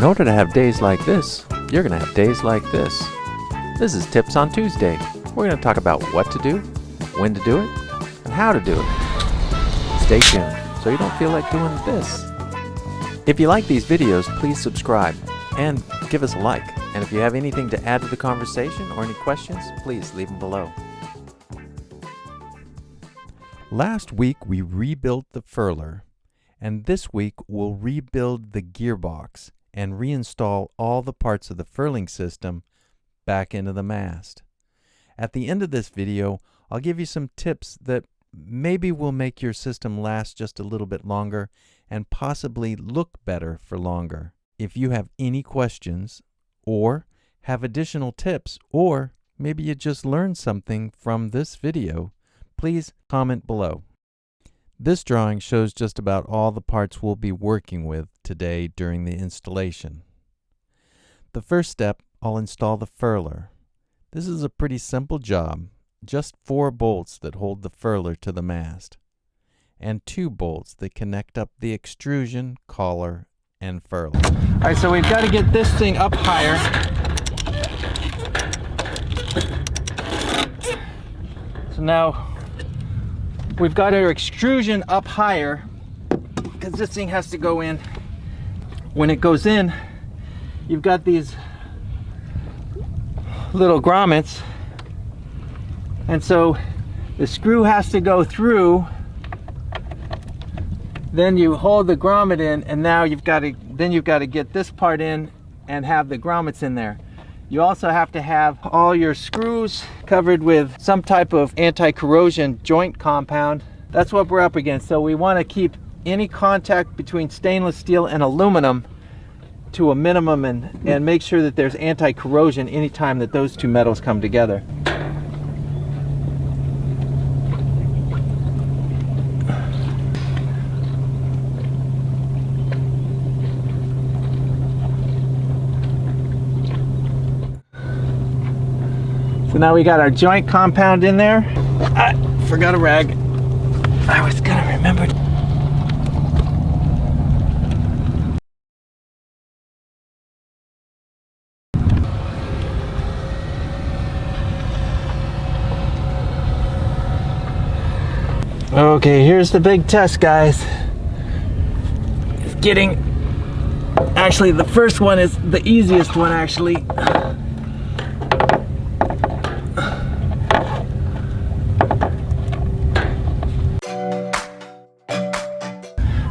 order to have days like this, you're going to have days like this. This is Tips on Tuesday. We're going to talk about what to do, when to do it, and how to do it. Stay tuned so you don't feel like doing this. If you like these videos, please subscribe and give us a like. And if you have anything to add to the conversation or any questions, please leave them below. Last week we rebuilt the Furler, and this week we'll rebuild the gearbox and reinstall all the parts of the furling system back into the mast. At the end of this video, I'll give you some tips that maybe will make your system last just a little bit longer and possibly look better for longer. If you have any questions or have additional tips, or maybe you just learned something from this video, please comment below. This drawing shows just about all the parts we'll be working with today during the installation. The first step, I'll install the furler. This is a pretty simple job, just 4 bolts that hold the furler to the mast, and 2 bolts that connect up the extrusion, collar, and furler. Alright, so we've got to get this thing up higher. So now we've got our extrusion up higher because this thing has to go in. When it goes in, you've got these little grommets, and so the screw has to go through. Then you hold the grommet in, and now you've got to get this part in and have the grommets in there. You also have to have all your screws covered with some type of anti-corrosion joint compound. That's what we're up against. So we want to keep any contact between stainless steel and aluminum to a minimum and make sure that there's anti-corrosion anytime that those two metals come together. So now we got our joint compound in there. I forgot a rag. I was gonna remember. Okay, here's the big test, guys. It's getting, actually the first one is the easiest one actually.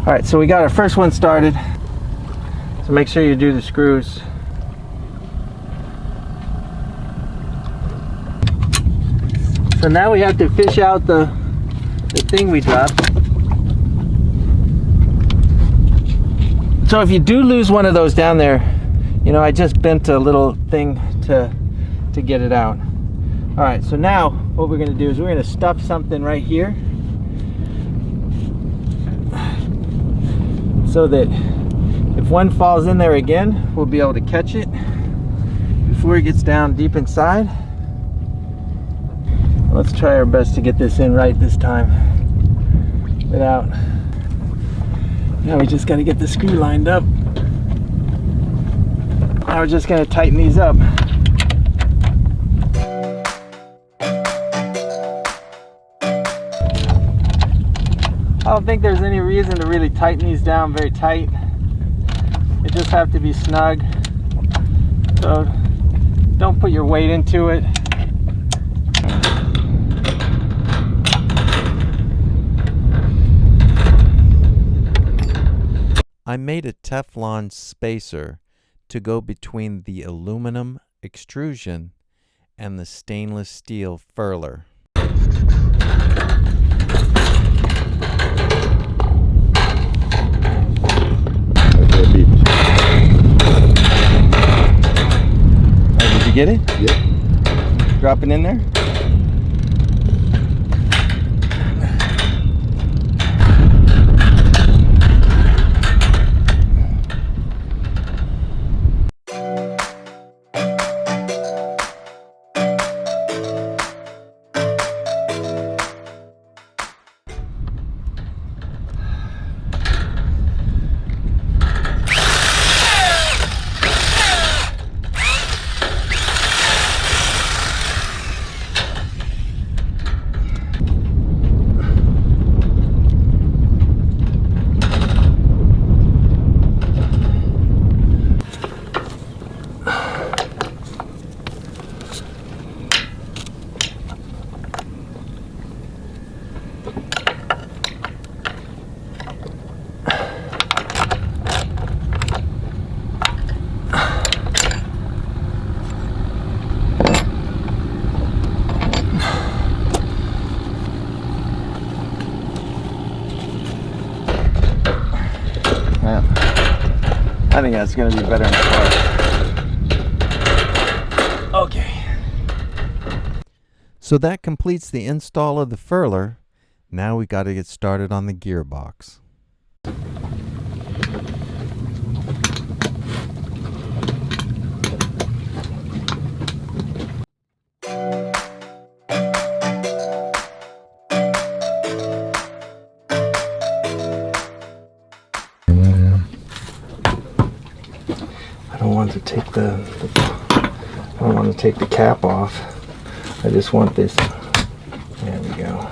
All right, so we got our first one started. So make sure you do the screws. So now we have to fish out the thing we dropped. So if you do lose one of those down there, you know, I just bent a little thing to get it out. All right, so now what we're gonna do is we're gonna stuff something right here, so that if one falls in there again, we'll be able to catch it before it gets down deep inside. Let's try our best to get this in right this time without. Now we just got to get the screw lined up. Now we're just going to tighten these up. I don't think there's any reason to really tighten these down very tight. They just have to be snug. So don't put your weight into it. I made a Teflon spacer to go between the aluminum extrusion and the stainless steel furler. Did you get it? Yep. Drop it in there. I think that's going to be better in the car. Okay. So that completes the install of the furler. Now we got to get started on the gearbox. I don't want to take I don't want to take the cap off. I just want this. There we go.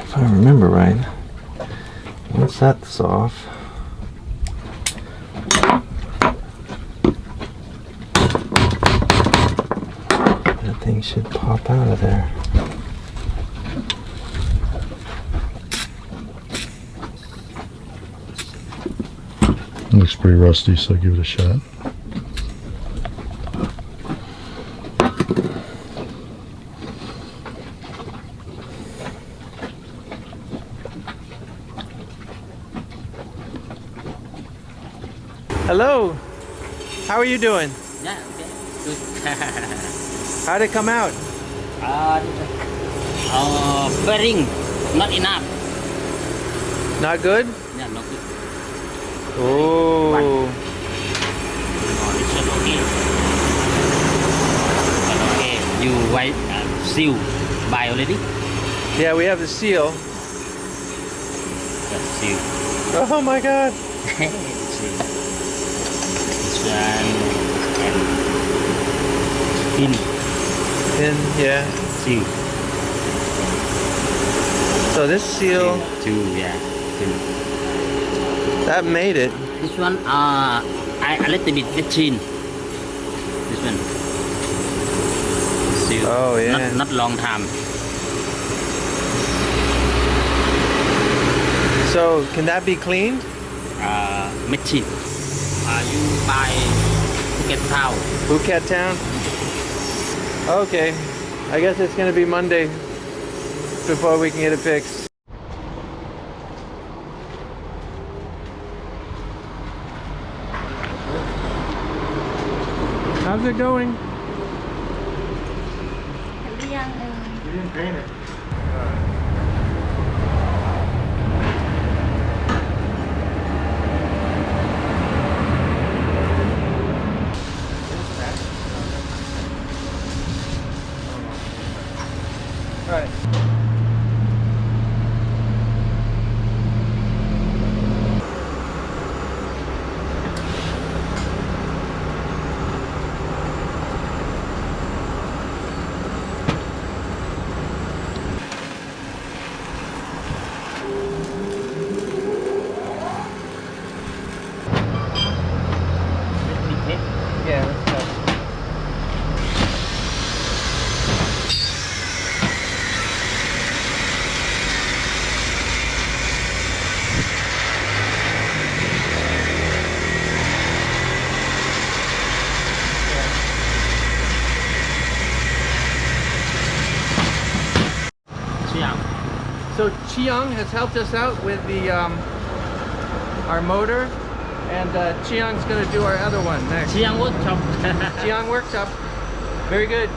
If I remember right, once that's off, that thing should pop out of there. Looks pretty rusty, so give it a shot. Hello, how are you doing? Yeah, okay, good. How'd it come out? Furling, not enough. Not good? Yeah, not good. Oh. It's not okay. But okay, you white seal buy already? Yeah, we have the seal. The seal. Oh my God. Seal. This one and pin. Pin, yeah. Seal. So this seal, Two, yeah. Pin. that made it. This one, I a little bit machine. This one. Seal. Oh, yeah. Not long time. So can that be cleaned? Machine. You buy Phuket Town. Phuket Town? Okay. I guess it's going to be Monday before we can get it fixed. How's it going? You didn't paint it. Right. Yeah, let's go. So Chiang has helped us out with the our motor, and Chiang's going to do our other one next. Chiang Workshop. Chiang Workshop. Very good.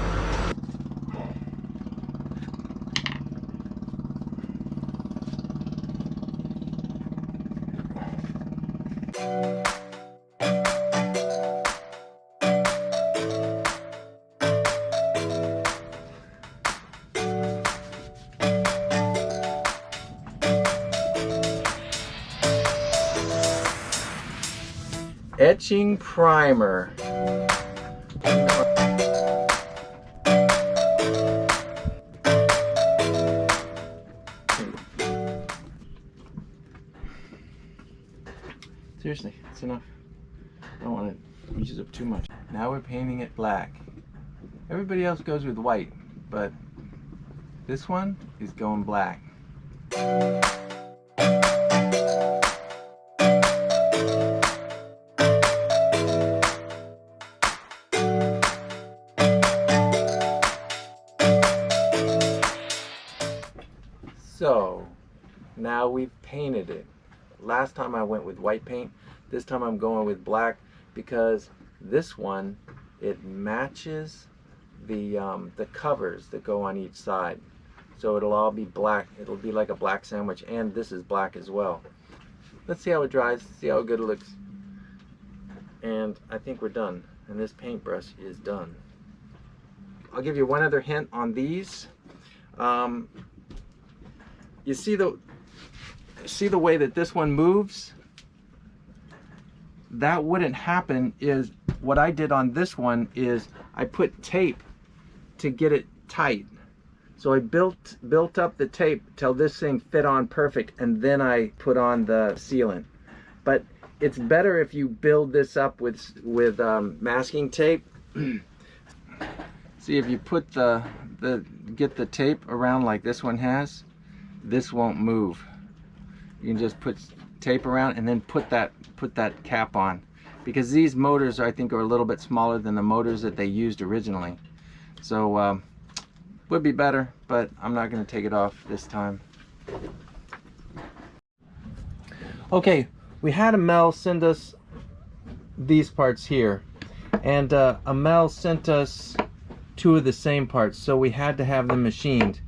Etching primer. Seriously, it's enough. I don't want to use it up too much. Now we're painting it black. Everybody else goes with white, but This one is going black. So now we've painted it. Last time I went with white paint. This time I'm going with black because this one, it matches the covers that go on each side. So it'll all be black. It'll be like a black sandwich, and this is black as well. Let's see how it dries, see how good it looks. And I think we're done. And this paintbrush is done. I'll give you one other hint on these. You see the way that this one moves? That wouldn't happen. Is what I did on this one is I put tape to get it tight. So I built up the tape till this thing fit on perfect, and then I put on the sealant. But it's better if you build this up with masking tape. See, if you put get the tape around like this one has, this won't move. You can just put tape around and then put that cap on, because these motors I think are a little bit smaller than the motors that they used originally. So would be better, but I'm not going to take it off this time. Okay, we had Amel send us these parts here, and Amel sent us two of the same parts, so we had to have them machined.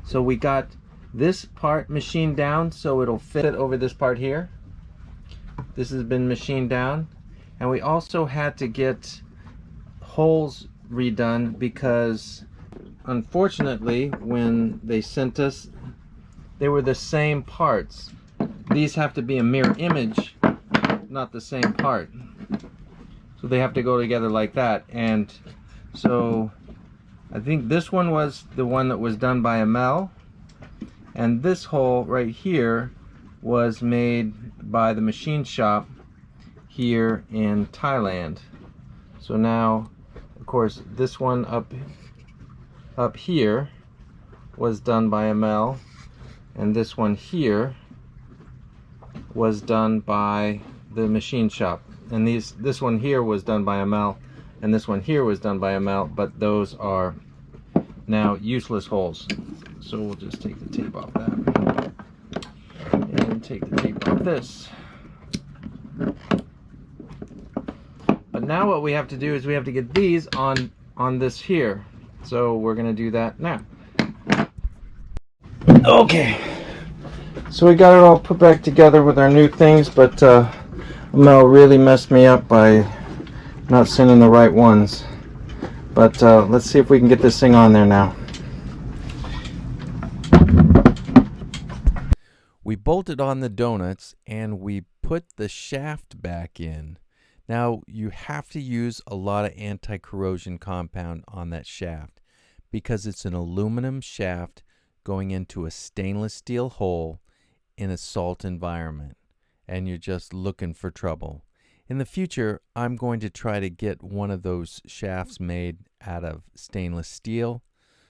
So we got this part machined down so it'll fit over this part here. This has been machined down, and we also had to get holes redone because unfortunately when they sent us, they were the same parts. These have to be a mirror image, not the same part. So they have to go together like that. And so I think this one was the one that was done by Amel, and this hole right here was made by the machine shop here in Thailand. So now, of course, this one up here was done by Amel, and this one here was done by the machine shop. And this one here was done by Amel, and this one here was done by Amel, but those are now useless holes. So we'll just take the tape off that and take the tape off this. But now what we have to do is we have to get these on this here. So we're gonna do that now. Okay, so we got it all put back together with our new things, but Amel really messed me up by not sending the right ones. But let's see if we can get this thing on there now. We bolted on the donuts and we put the shaft back in. Now you have to use a lot of anti-corrosion compound on that shaft because it's an aluminum shaft going into a stainless steel hole in a salt environment, and you're just looking for trouble. In the future, I'm going to try to get one of those shafts made out of stainless steel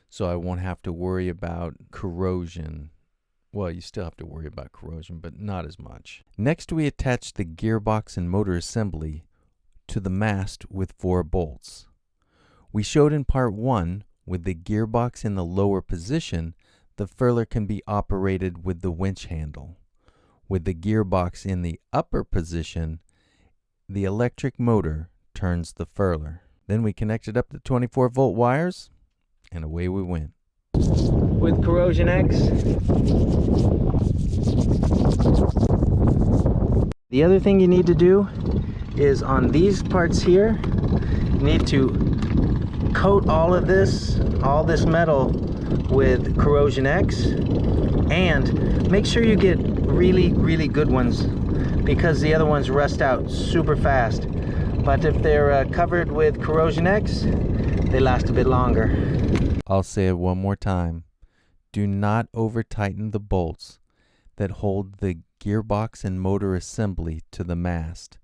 so I won't have to worry about corrosion. Well, you still have to worry about corrosion, but not as much. Next, we attach the gearbox and motor assembly to the mast with 4 bolts. We showed in part 1, with the gearbox in the lower position, the furler can be operated with the winch handle. With the gearbox in the upper position, the electric motor turns the furler. Then we connected up the 24-volt wires, and away we went. With Corrosion X. The other thing you need to do is on these parts here, you need to coat all this metal with Corrosion X, and make sure you get really good ones, because the other ones rust out super fast. But if they're covered with Corrosion X, they last a bit longer. I'll say it one more time. Do not over tighten the bolts that hold the gearbox and motor assembly to the mast.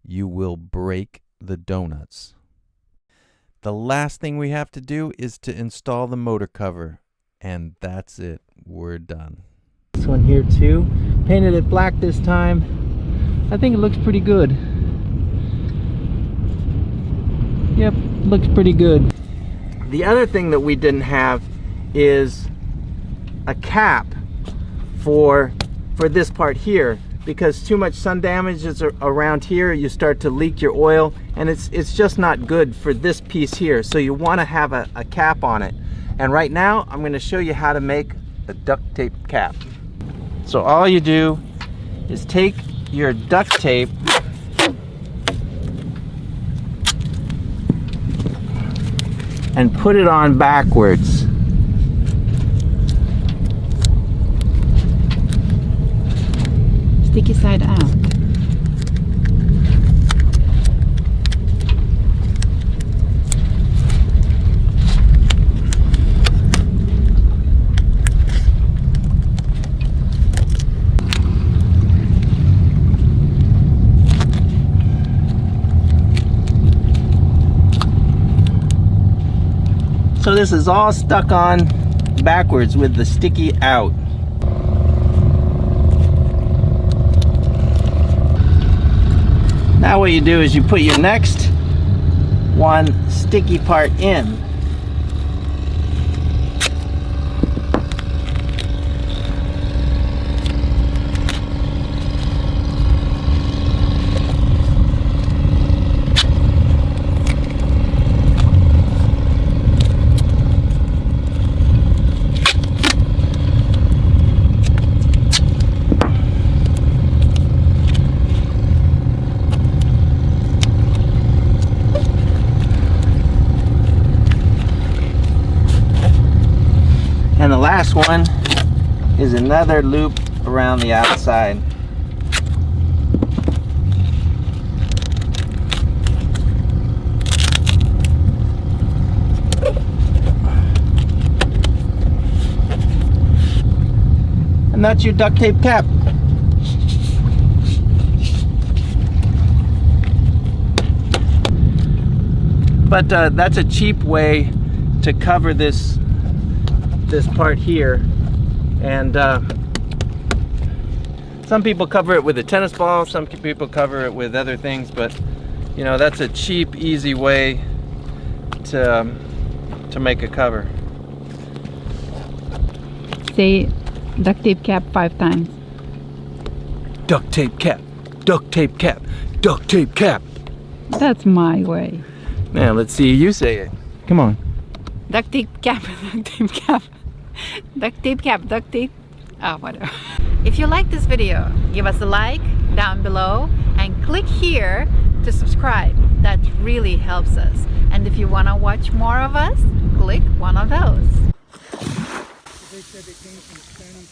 You will break the donuts. The last thing we have to do is to install the motor cover. And that's it. We're done. This one here too. Painted it black this time. I think it looks pretty good. Yep, looks pretty good. The other thing that we didn't have is a cap for this part here, because too much sun damage is around here, you start to leak your oil, and it's just not good for this piece here. So you want to have a cap on it. And right now I'm going to show you how to make a duct tape cap. So all you do is take your duct tape and put it on backwards. Sticky side out. So this is all stuck on backwards with the sticky out. Now what you do is you put your next one sticky part in. And the last one is another loop around the outside. And that's your duct tape cap. But that's a cheap way to cover this part here, and some people cover it with a tennis ball, some people cover it with other things, but you know, that's a cheap, easy way to make a cover. Say duct tape cap 5 times. Duct tape cap, duct tape cap, duct tape cap. That's my way. Now let's see you say it. Come on. Duct tape cap, duct tape cap. Duct tape cap, duct tape. Whatever. If you like this video, give us a like down below and click here to subscribe. That really helps us. And if you want to watch more of us, click one of those. They said it came from Spanish.